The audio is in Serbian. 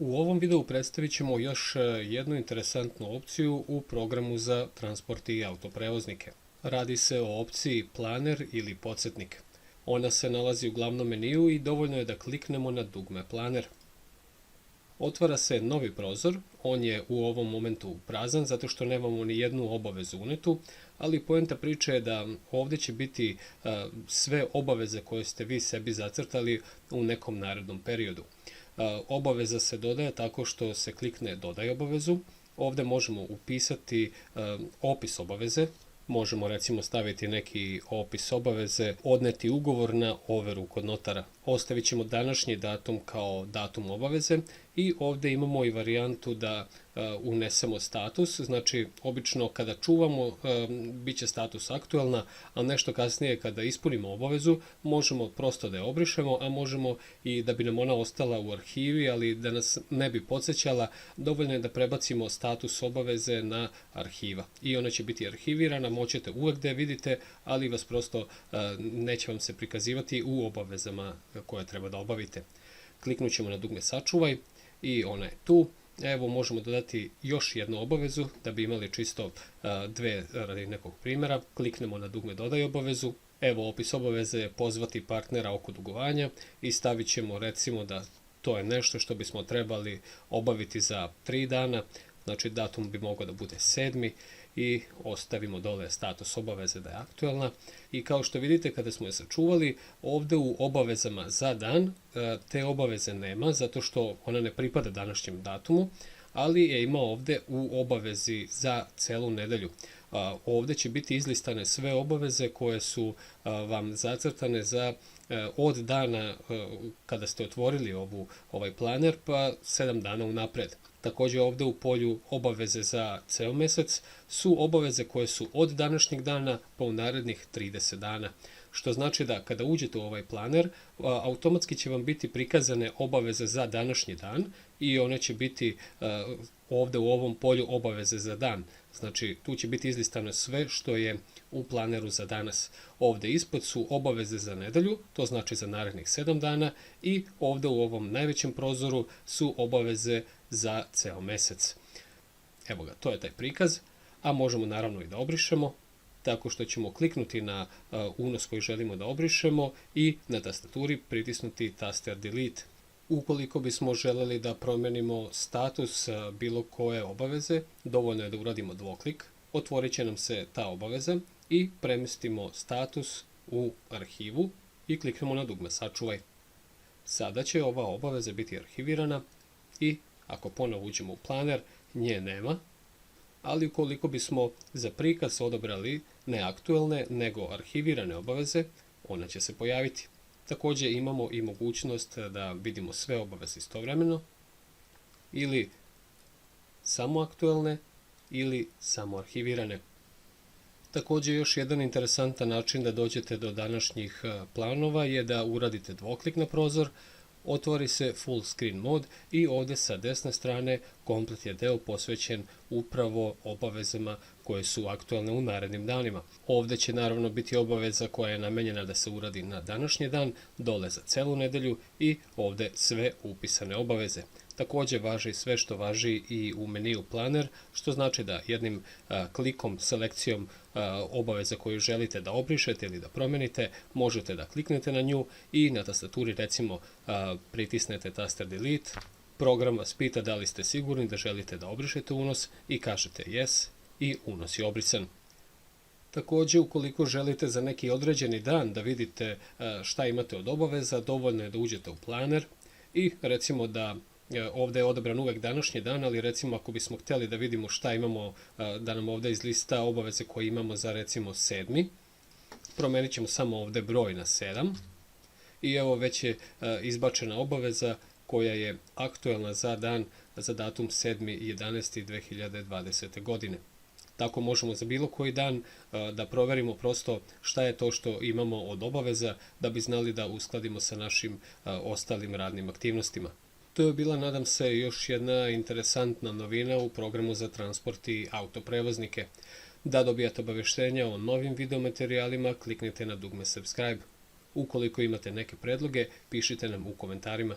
U ovom videu predstavit ćemo još jednu interesantnu opciju u programu za transport i autoprevoznike. Radi se o opciji Planer ili podsjetnik. Ona se nalazi u glavnom meniju i dovoljno je da kliknemo na dugme Planer. Otvara se novi prozor, on je u ovom momentu prazan zato što nemamo ni jednu obavezu unetu, ali poenta priče je da ovdje će biti sve obaveze koje ste vi sebi zacrtali u nekom narednom periodu. Obaveza se dodaje tako što se klikne dodaj obavezu. Ovdje možemo upisati opis obaveze, možemo recimo staviti neki opis obaveze, odneti ugovor na overu kod notara. Ostavit ćemo današnji datum kao datum obaveze i ovdje imamo i varijantu da unesemo status, znači obično kada čuvamo bit će status aktuelna, a nešto kasnije kada ispunimo obavezu možemo prosto da je obrišemo, a možemo i da bi nam ona ostala u arhivi, ali da nas ne bi podsjećala, dovoljno je da prebacimo status obaveze na arhiva i ona će biti arhivirana, moćete uvek da je vidite, ali vas prosto neće vam se prikazivati u obavezama koje treba da obavite. Kliknut ćemo na dugme sačuvaj i ona je tu. Evo možemo dodati još jednu obavezu da bi imali čisto dve radi nekog primjera. Kliknemo na dugme dodaj obavezu. Evo opis obaveze je pozvati partnera oko dugovanja i stavit ćemo recimo da to je nešto što bismo trebali obaviti za 3 dana. Znači datum bi mogao da bude 7. i ostavimo dole status obaveze da je aktuelna. I kao što vidite kada smo je sačuvali, ovdje u obavezama za dan te obaveze nema zato što ona ne pripada današnjem datumu, ali je ima ovdje u obavezi za celu nedelju. Ovdje će biti izlistane sve obaveze koje su vam zacrtane za od dana kada ste otvorili ovaj planer pa 7 dana unapred. Također ovdje u polju obaveze za ceo mesec su obaveze koje su od današnjeg dana pa u narednih 30 dana. Što znači da kada uđete u ovaj planer, automatski će vam biti prikazane obaveze za današnji dan i one će biti ovdje u ovom polju obaveze za dan. Znači tu će biti izlistano sve što je u planeru za danas. Ovdje ispod su obaveze za nedelju, to znači za narednih 7 dana i ovdje u ovom najvećem prozoru su obaveze za ceo mesec. Evo ga, to je taj prikaz, a možemo naravno i da obrišemo, tako što ćemo kliknuti na unos koji želimo da obrišemo i na tastaturi pritisnuti taster Delete. Ukoliko bismo želeli da promenimo status bilo koje obaveze, dovoljno je da uradimo dvoklik, otvorit će nam se ta obaveza i premestimo status u arhivu i kliknemo na dugme sačuvaj. Sada će ova obaveza biti arhivirana i ako ponovo uđemo u planer, nje nema, ali ukoliko bismo za prikaz odabrali ne aktuelne nego arhivirane obaveze, ona će se pojaviti. Također imamo i mogućnost da vidimo sve obaveze istovremeno ili samo aktuelne ili samo arhivirane. Također još jedan interesantan način da dođete do današnjih planova je da uradite dvoklik na prozor, otvori se full screen mod i ovdje sa desne strane komplet je deo posvećen upravo obavezama koje su aktualne u narednim danima. Ovdje će naravno biti obaveza koja je namenjena da se uradi na današnji dan, dole za celu nedelju i ovdje sve upisane obaveze. Također važi sve što važi i u meniju Planer, što znači da jednim klikom, selekcijom obaveza koju želite da obrišete ili da promenite, možete da kliknete na nju i na tastaturi recimo pritisnete taster Delete. Program vas pita da li ste sigurni da želite da obrišete unos i kažete yes i unos je obrisan. Također, ukoliko želite za neki određeni dan da vidite šta imate od obaveza, dovoljno je da uđete u planer i recimo da ovdje je odabran uvek današnji dan, ali recimo ako bismo htjeli da vidimo šta imamo, da nam ovdje izlista obaveze koje imamo za recimo 7. Promenit ćemo samo ovdje broj na 7 i evo već je izbačena obaveza koja je aktuelna za datum 7.11.2020. godine. Tako možemo za bilo koji dan da proverimo prosto šta je to što imamo od obaveza da bi znali da uskladimo sa našim ostalim radnim aktivnostima. To je bila, nadam se, još jedna interesantna novina u programu za transport i autoprevoznike. Da dobijate obaveštenja o novim videomaterijalima, kliknite na dugme subscribe. Ukoliko imate neke predloge, pišite nam u komentarima.